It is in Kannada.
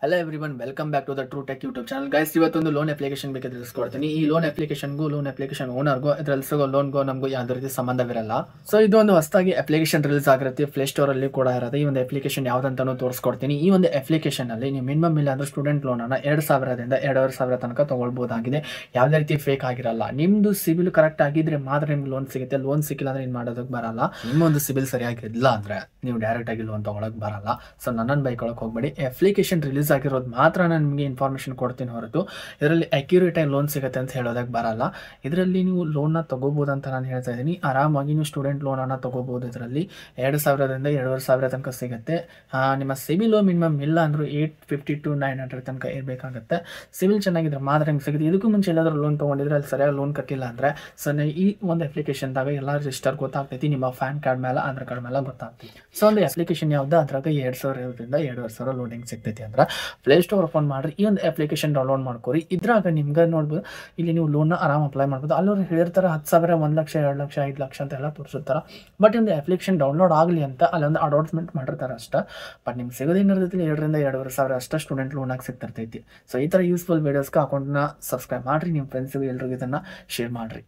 Hello everyone, welcome back to the true tech YouTube channel. Guys, ಇವತ್ತೊಂದು ಲೋನ್ ಅಪ್ಲಿಕೇಶನ್ ಬಗ್ಗೆ ತಿಳಿಸ್ಕೊಡ್ತೀನಿ. ಈ ಲೋನ್ ಅಪ್ಲಿಕೇಶನ್ ಓನರ್ಗೂ ಇದರಲ್ಲಿ ಸಿಗೋ ಲೋನ್ಗೂ ನಮಗೂ ಯಾವುದೇ ರೀತಿ ಸಂಬಂಧವಿರಲ್ಲ. ಸೊ ಇದು ಒಂದು ಹೊಸದಾಗಿ ಅಪ್ಲಿಕೇಶನ್ ರಿಲೀಸ್ ಆಗಿರುತ್ತೆ, ಪ್ಲೇ ಸ್ಟೋರ್ ಅಲ್ಲಿ ಕೂಡ ಇರುತ್ತೆ. ಈ ಒಂದು ಅಪ್ಲಿಕೇಶನ್ ಯಾವ್ದಂತಾನು ತೋರಿಸ್ಕೊಡ್ತೀನಿ. ಈ ಒಂದು ಅಪ್ಲಿಕೇಶನ್ ಅಲ್ಲಿ ನೀವು ಮಿನಿಮಮ್ ಇಲ್ಲ ಅಂದ್ರೆ ಸ್ಟೂಡೆಂಟ್ ಲೋನ್ ಅನ್ನ 2,000ದಿಂದ 2,500 ತನಕ ತಗೊಳ್ಬಹುದಾಗಿದೆ. ಯಾವುದೇ ರೀತಿ ಫೇಕ್ ಆಗಿರಲ್ಲ. ನಿಮ್ದು ಸಿಬಿಲ್ ಕರೆಕ್ಟ್ ಆಗಿದ್ರೆ ಮಾತ್ರ ನಿಮ್ಗೆ ಲೋನ್ ಸಿಗುತ್ತೆ. ಲೋನ್ ಸಿಕ್ಕಿಲ್ಲ ಅಂದ್ರೆ ಏನ್ ಮಾಡೋದಕ್ಕೆ ಬರಲ್ಲ. ನಿಮ್ಮೊಂದು ಸಿಬಿಲ್ ಸರಿಯಾಗಿಲ್ಲ ಅಂದ್ರೆ ನೀವು ಡೈರೆಕ್ಟ್ ಆಗಿ ಲೋನ್ ತಗೊಳಕ್ ಬರಲ್ಲ. ಸೊ ನನ್ನನ್ನು ಬೈಕೊಳಕ್ ಹೋಗ್ಬೇಡಿ. ಅಪ್ಲಿಕೇಶನ್ ರಿಲೀಸ್ ಆಗಿರೋದು ಮಾತ್ರ ನಾನು ನಿಮಗೆ ಇನ್ಫಾರ್ಮೇಷನ್ ಕೊಡ್ತೀನಿ ಹೊರತು ಇದರಲ್ಲಿ ಅಕ್ಯುರೇಟ್ ಆಗಿ ಲೋನ್ ಸಿಗುತ್ತೆ ಅಂತ ಹೇಳೋದಕ್ಕೆ ಬರಲ್ಲ. ಇದರಲ್ಲಿ ನೀವು ಲೋನ್ನ ತಗೋಬಹುದು ಅಂತ ನಾನು ಹೇಳ್ತಾ ಇದ್ದೀನಿ. ಆರಾಮಾಗಿ ನೀವು ಸ್ಟೂಡೆಂಟ್ ಲೋನನ್ನು ತಗೋಬಹುದು. ಇದರಲ್ಲಿ 2,000ದಿಂದ 2,500 ತನಕ ಸಿಗುತ್ತೆ. ನಿಮ್ಮ ಸಿಬಿಲ್ ಮಿನಿಮಮ್ ಇಲ್ಲ ಅಂದರೂ 850 to 900 ತನಕ ಇರಬೇಕಾಗುತ್ತೆ. ಸಿಬಿಲ್ ಚೆನ್ನಾಗಿದ್ರೆ ಮಾತ್ರ ನಿಮ್ಗೆ ಸಿಗುತ್ತೆ. ಇದಕ್ಕೂ ಮುಂಚೆ ಎಲ್ಲಾದರೂ ಲೋನ್ ತೊಗೊಂಡಿದ್ರೆ ಅಲ್ಲಿ ಸರಿಯಾಗಿ ಲೋನ್ ಕಟ್ಟಿಲ್ಲ ಅಂದರೆ ಈ ಒಂದು ಅಪ್ಲಿಕೇಶನ್ದಾಗ ಎಲ್ಲ ರಿಜಿಸ್ಟರ್ ಗೊತ್ತಾಗ್ತೈತಿ. ನಿಮ್ಮ ಪ್ಯಾನ್ ಕಾರ್ಡ್ ಮೇಲೆ ಆಧಾರ್ ಕಾರ್ಡ್ ಮೇಲೆ ಗೊತ್ತಾಗ್ತೈತಿ. ಸೊ ಒಂದು ಅಪ್ಲಿಕೇಶನ್ ಯಾವ್ದು ಅದ್ರಾಗ 2,000ದಿಂದ 2,500 ಲೋನಿಂಗ್ ಸಿಗ್ತೈತಿ ಅಂದ್ರೆ ಪ್ಲೇ ಸ್ಟೋರ್ ಓಪನ್ ಮಾಡ್ರಿ, ಈ ಒಂದು ಅಪ್ಲಿಕೇಶನ್ ಡೌನ್ಲೋಡ್ ಮಾಡ್ಕೊರಿ. ಇದ್ರಾಗ ನಿಮ್ಗೆ ನೋಡ್ಬೋದು, ಇಲ್ಲಿ ನೀವು ಲೋನ್ನ ಆರಾಮ್ ಅಪ್ಲೈ ಮಾಡ್ಬೋದು. ಅಲ್ಲವ್ರು ಹೇಳಿರ್ತಾರೆ 10,000, 1 ಲಕ್ಷ, 2 ಲಕ್ಷ, 5 ಲಕ್ಷ ಅಂತ ಎಲ್ಲ ತೋರಿಸುತ್ತಾರೆ. ಬಟ್ ಒಂದು ಅಪ್ಲಿಕೇಶನ್ ಡೌನ್ಲೋಡ್ ಆಗಲಿ ಅಂತ ಅಲ್ಲೊಂದು ಅಡೌಟ್ಮೆಂಟ್ ಮಾಡಿರ್ತಾರೆ ಅಷ್ಟೇ. ಬಟ್ ನಿಮ್ಗೆ ಸಿಗೋದೇನಿರ್ತೈತಿ 2,000ರಿಂದ 2,500 ಅಷ್ಟೇ ಸ್ಟೂಡೆಂಟ್ ಲೋನ್ ಆಗಿ ಸಿಗ್ತಿರ್ತೈತಿ. ಸೊ ಈ ಥರ ಯೂಸ್ಫುಲ್ ವೀಡಿಯೋಸ್ಗೆ ಅಕೌಂಟ್ನ ಸಬ್ಸ್ಕ್ರೈಬ್ ಮಾಡಿರಿ. ನಿಮ್ಮ ಫ್ರೆಂಡ್ಸ್ಗೆ ಎಲ್ರಿಗೂ ಇದನ್ನು ಶೇರ್ ಮಾಡಿರಿ.